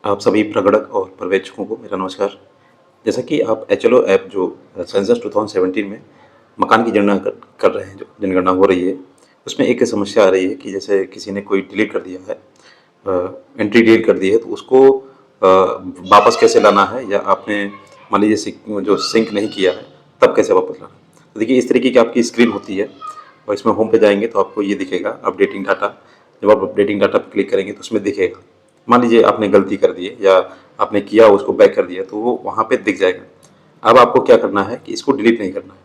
आप सभी प्रगणक और पर्यवेक्षकों को मेरा नमस्कार। जैसा कि आप एचएलओ ऐप जो सेंसस 2017 में मकान की जनगणना कर रहे हैं, जो जनगणना हो रही है, उसमें एक समस्या आ रही है कि जैसे किसी ने कोई डिलीट कर दिया है, एंट्री डिलीट कर दी है, तो उसको वापस कैसे लाना है, या आपने मान लीजिए जो सिंक नहीं किया है तब कैसे वापस लाना है। तो देखिए, इस तरीके की आपकी स्क्रीन होती है और इसमें होम पे जाएंगे तो आपको ये दिखेगा अपडेटिंग डाटा। जब आप अपडेटिंग डाटा पर क्लिक करेंगे तो उसमें दिखेगा, मान लीजिए आपने गलती कर दी है या आपने किया उसको बैक कर दिया, तो वो वहाँ पे दिख जाएगा। अब आपको क्या करना है कि इसको डिलीट नहीं करना है।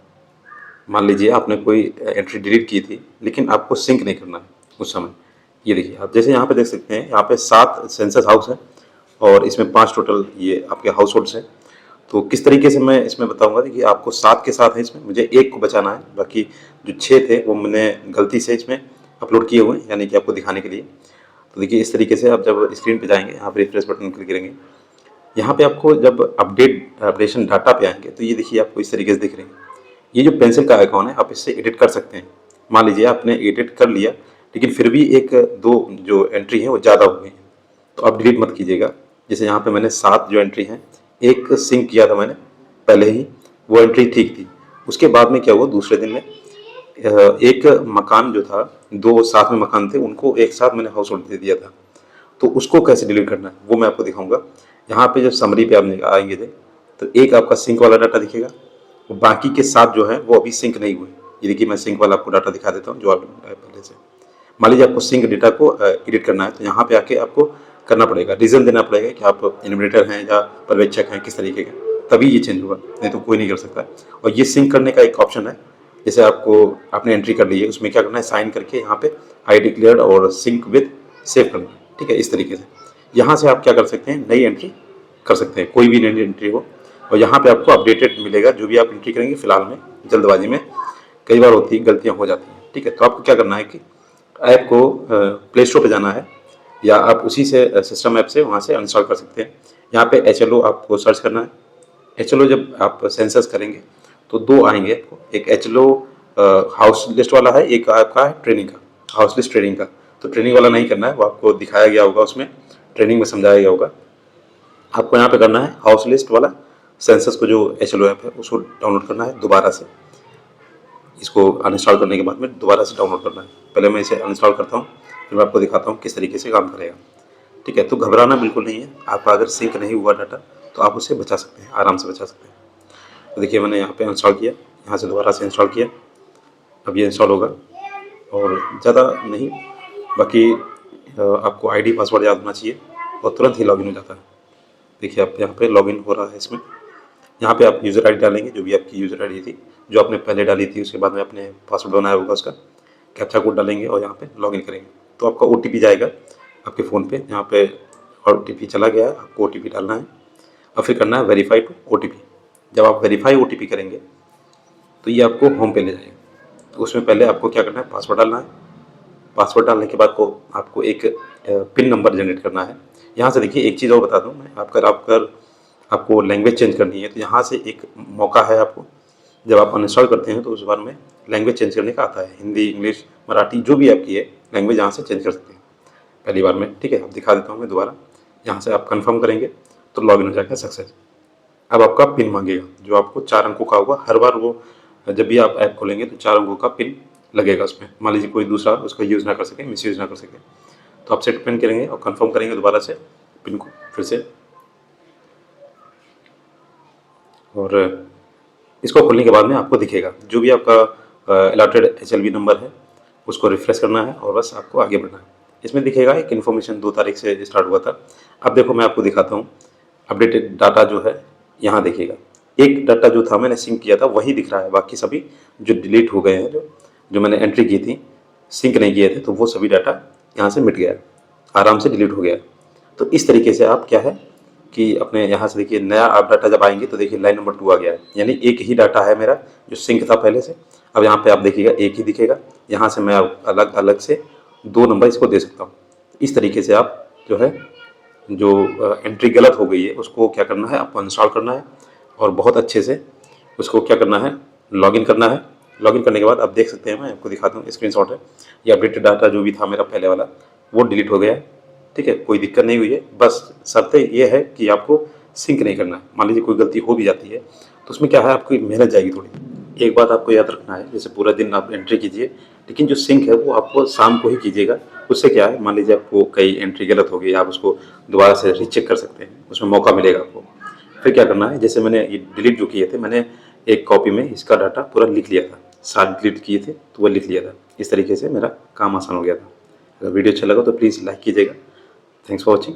मान लीजिए आपने कोई एंट्री डिलीट की थी, लेकिन आपको सिंक नहीं करना है उस समय। ये देखिए, आप जैसे यहाँ पे देख सकते हैं, यहाँ पे 7 सेंसस हाउस है और इसमें 5 टोटल ये आपके हाउस होल्ड्स हैं। तो किस तरीके से मैं इसमें बताऊंगा, देखिए आपको 7 के साथ है, इसमें मुझे एक को बचाना है, बाकी जो 6 थे वो मैंने गलती से इसमें अपलोड किए हुए हैं, यानी कि आपको दिखाने के लिए। तो देखिए, इस तरीके से आप जब स्क्रीन पे जाएंगे, यहाँ पे रिफ्रेश बटन क्लिक करेंगे, यहाँ पे आपको जब अपडेशन डाटा पे आएंगे तो ये देखिए आपको इस तरीके से दिख रहे हैं। ये जो पेंसिल का आइकॉन है, आप इससे एडिट कर सकते हैं। मान लीजिए आपने एडिट कर लिया, लेकिन फिर भी एक दो जो एंट्री है वो ज़्यादा हो गई है, तो आप डिलीट मत कीजिएगा। जैसे यहाँ पे मैंने 7 जो एंट्री हैं, एक सिंक किया था मैंने पहले ही, वो एंट्री ठीक थी। उसके बाद में क्या हुआ, दूसरे दिन में एक मकान जो था, 2 साथ में मकान थे, उनको एक साथ मैंने हाउस होल्ड दे दिया था। तो उसको कैसे डिलीट करना है वो मैं आपको दिखाऊंगा। यहाँ पे जब समरी पे आप आएंगे थे, तो एक आपका सिंक वाला डाटा दिखेगा, और बाकी के 7 जो है वो अभी सिंक नहीं हुए। ये देखिए, मैं सिंक वाला आपको डाटा दिखा देता हूँ जो आप पहले से। मान लीजिए आपको सिंक डेटा को एडिट करना है, तो यहाँ पे आके आपको करना पड़ेगा, रीजन देना पड़ेगा कि आप इन्वेटर हैं या पर्यवेक्षक हैं, किस तरीके का, तभी ये चेंज होगा, नहीं तो कोई नहीं कर सकता। और ये सिंक करने का एक ऑप्शन है, जैसे आपने एंट्री कर ली है, उसमें क्या करना है, साइन करके यहाँ पे आई डिक्लेयर्ड और सिंक विद सेव करना है। ठीक है, इस तरीके से यहाँ से आप क्या कर सकते हैं, नई एंट्री कर सकते हैं, कोई भी नई एंट्री हो। और यहाँ पे आपको अपडेटेड मिलेगा जो भी आप एंट्री करेंगे। फिलहाल में जल्दबाजी में कई बार होती है, गलतियाँ हो जाती हैं। ठीक है, तो आपको क्या करना है कि ऐप को प्ले स्टोर पर जाना है, या आप उसी से सिस्टम ऐप से वहाँ से इंस्टॉल कर सकते हैं। यहाँ पे एचएलओ आपको सर्च करना है। एचएलओ जब आप सेंसस करेंगे तो 2 आएंगे आपको, एक एचएलओ हाउस लिस्ट वाला है, एक आपका है ट्रेनिंग का, हाउस लिस्ट ट्रेनिंग का। तो ट्रेनिंग वाला नहीं करना है, वो आपको दिखाया गया होगा, उसमें ट्रेनिंग में समझाया गया होगा। आपको यहाँ पे करना है हाउस लिस्ट वाला सेंसस को, जो एचएलओ ऐप है उसको डाउनलोड करना है दोबारा से। इसको अनइंस्टॉल करने के बाद में दोबारा से डाउनलोड करना है। पहले मैं इसे अनइंस्टॉल करता हूँ, फिर मैं आपको दिखाता हूँ किस तरीके से काम करेगा। ठीक है, तो घबराना बिल्कुल नहीं है। आपका अगर सिंक नहीं हुआ डाटा तो आप उसे बचा सकते हैं, आराम से बचा सकते हैं। तो देखिए, मैंने यहाँ पे इंस्टॉल किया, यहाँ से दोबारा से इंस्टॉल किया, अब ये इंस्टॉल होगा। और ज़्यादा नहीं, बाकी आपको आईडी पासवर्ड याद होना चाहिए और तुरंत ही लॉगिन हो जाता है। देखिए, आप यहाँ पे लॉगिन हो रहा है इसमें। यहाँ पे आप यूज़र आईडी डालेंगे, जो भी आपकी यूज़र आईडी थी, जो आपने पहले डाली थी, उसके बाद में आपने पासवर्ड बनाया होगा उसका, कैप्चा कोड डालेंगे और यहाँ पे लॉगिन करेंगे। तो आपका ओटीपी जाएगा आपके फ़ोन पे, यहाँ पे ओटीपी चला गया है, आपको ओटीपी डालना है और फिर करना है वेरीफाई टू ओटीपी। जब आप वेरीफाई ओटीपी करेंगे तो ये आपको होम पे ले जाएगा। तो उसमें पहले आपको क्या करना है, पासवर्ड डालना है। पासवर्ड डालने के बाद को आपको एक पिन नंबर जनरेट करना है। यहाँ से देखिए, एक चीज़ और बता दूँ मैं, आपको लैंग्वेज चेंज करनी है तो यहाँ से एक मौका है आपको। जब आप अनइंस्टॉल करते हैं तो उस बार में लैंग्वेज चेंज करने का आता है, हिंदी, इंग्लिश, मराठी, जो भी आपकी है लैंग्वेज, यहाँ से चेंज कर सकते हैं पहली बार में। ठीक है, अब दिखा देता हूँ मैं दोबारा। यहाँ से आप कंफर्म करेंगे तो लॉगिन हो जाएगा सक्सेस। अब आपका पिन मांगेगा, जो आपको 4 अंकों का होगा। हर बार वो जब भी आप ऐप खोलेंगे तो 4 अंकों का पिन लगेगा उसमें। मान लीजिए कोई दूसरा उसका यूज़ ना कर सके, मिसयूज़ ना कर सके, तो आप सेट पिन करेंगे और कंफर्म करेंगे दोबारा से पिन को फिर से। और इसको खोलने के बाद में आपको दिखेगा जो भी आपका अलॉटेड एचएलवी नंबर है, उसको रिफ्रेश करना है और बस आपको आगे बढ़ना है। इसमें दिखेगा एक इन्फॉर्मेशन 2 तारीख से स्टार्ट हुआ था। अब देखो, मैं आपको दिखाता हूँ अपडेटेड डाटा जो है। यहाँ देखिएगा, एक डाटा जो था मैंने सिंक किया था वही दिख रहा है, बाकी सभी जो डिलीट हो गए हैं, जो मैंने एंट्री की थी, सिंक नहीं किए थे, तो वो सभी डाटा यहाँ से मिट गया, आराम से डिलीट हो गया। तो इस तरीके से आप क्या है कि अपने यहाँ से देखिए, नया आप डाटा जब आएंगे तो देखिए लाइन नंबर 2 आ गया है, यानी एक ही डाटा है मेरा जो सिंक था पहले से। अब यहाँ पे आप देखिएगा एक ही दिखेगा, यहाँ से मैं अलग अलग से 2 नंबर इसको दे सकता हूँ। इस तरीके से आप जो है, जो एंट्री गलत हो गई है उसको क्या करना है, आपको इंस्टॉल करना है और बहुत अच्छे से उसको क्या करना है, लॉगिन करना है। लॉगिन करने के बाद आप देख सकते हैं, मैं आपको दिखाता हूँ, स्क्रीनशॉट है, ये अपडेटेड डाटा जो भी था मेरा पहले वाला वो डिलीट हो गया है। ठीक है, कोई दिक्कत नहीं हुई है, बस शर्त ये है कि आपको सिंक नहीं करना है। मान लीजिए कोई गलती हो भी जाती है, तो उसमें क्या है आपकी मेहनत जाएगी थोड़ी। एक बात आपको याद रखना है, जैसे पूरा दिन आप एंट्री कीजिए, लेकिन जो सिंक है वो आपको शाम को ही कीजिएगा। उससे क्या है, मान लीजिए आपको कई एंट्री गलत हो गई, आप उसको दोबारा से रीचेक कर सकते हैं, उसमें मौका मिलेगा आपको। फिर क्या करना है, जैसे मैंने ये डिलीट जो किए थे, मैंने एक कॉपी में इसका डाटा पूरा लिख लिया था, 7 डिलीट किए थे तो वो लिख लिया था। इस तरीके से मेरा काम आसान हो गया था। अगर वीडियो अच्छा लगा तो प्लीज़ लाइक कीजिएगा। Thanks for watching.